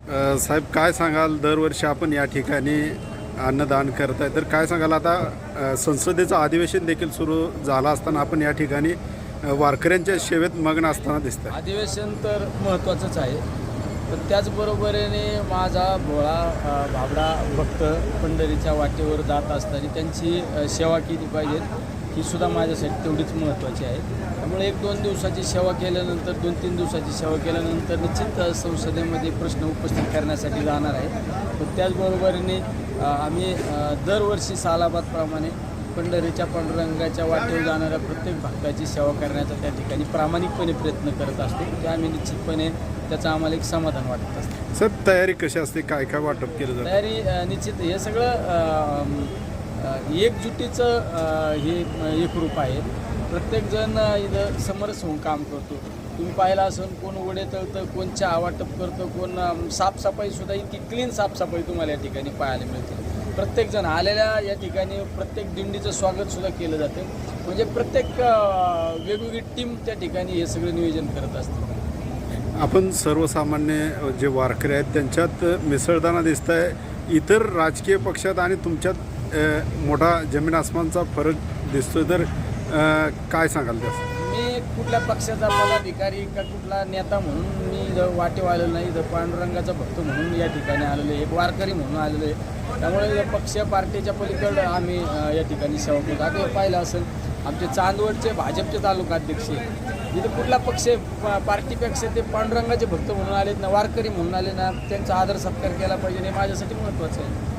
साहेब काय सांगाल, दरवर्षी आपण या ठिकाणी अन्नदान करताय, तर काय सांगाल आता संसदेचं अधिवेशन देखील सुरू झालं असताना आपण या ठिकाणी वारकऱ्यांच्या सेवेत मग्न असताना दिसतंय. अधिवेशन तर महत्त्वाचंच आहे, पण त्याचबरोबरीने माझा भोळा भाबडा भक्त पंढरीच्या वाटेवर जात असताना त्यांची सेवा केली पाहिजे, ही सुद्धा माझ्यासाठी तेवढीच महत्त्वाची आहे. त्यामुळे 1-2 दिवसाची सेवा केल्यानंतर 2-3 दिवसाची सेवा केल्यानंतर निश्चित संसदेमध्ये प्रश्न उपस्थित करण्यासाठी जाणार आहे. पण त्याचबरोबरीने आम्ही दरवर्षी सालाबादप्रमाणे पंढरीच्या पांडुरंगाच्या वाटेवर जाणाऱ्या प्रत्येक भक्ताची सेवा करण्याचा त्या ठिकाणी प्रामाणिकपणे प्रयत्न करत असतो. ते आम्ही निश्चितपणे त्याचं आम्हाला एक समाधान वाटत असतं. सर तयारी कशी असते, काय काय वाटप केलं जातं? तयारी निश्चित हे सगळं एकजुटीचं हे एक रूप आहे. प्रत्येकजण इथं समरस होऊन काम करतो. तुम्ही पाहिलं असून कोण वडे तळतं, कोण चहा वाटप करतं, कोण साफसफाईसुद्धा इतकी क्लीन साफसफाई तुम्हाला या ठिकाणी पाहायला मिळते. प्रत्येकजण आलेल्या या ठिकाणी प्रत्येक दिंडीचं स्वागतसुद्धा केलं जातं. म्हणजे प्रत्येक वेगवेगळी टीम त्या ठिकाणी हे सगळं नियोजन करत असते. आपण सर्वसामान्य जे वारकरी आहेत त्यांच्यात मिसळताना दिसत आहे. इतर राजकीय पक्षात आणि तुमच्यात मोठा जमीन आसमानचा फरक दिसतोय, तर काय सांगाल त्यास? मी कुठल्या पक्षाचा पदाधिकारी का कुठला नेता म्हणून मी इथं वाटेव आलेलो नाही. इथं पांडुरंगाचा भक्त म्हणून या ठिकाणी आलेलो आहे, एक वारकरी म्हणून आलेलो आहे. त्यामुळे पक्ष पार्टीच्या पलीकडं आम्ही या ठिकाणी सेवा करतो. आता पाहिलं असेल आमचे चांदवडचे भाजपचे तालुकाध्यक्ष इथं कुठला पक्ष पार्टीपेक्षा ते पांडुरंगाचे भक्त म्हणून आलेत ना, वारकरी म्हणून आले ना, त्यांचा आदर सत्कार केला पाहिजे, हे माझ्यासाठी महत्त्वाचं आहे.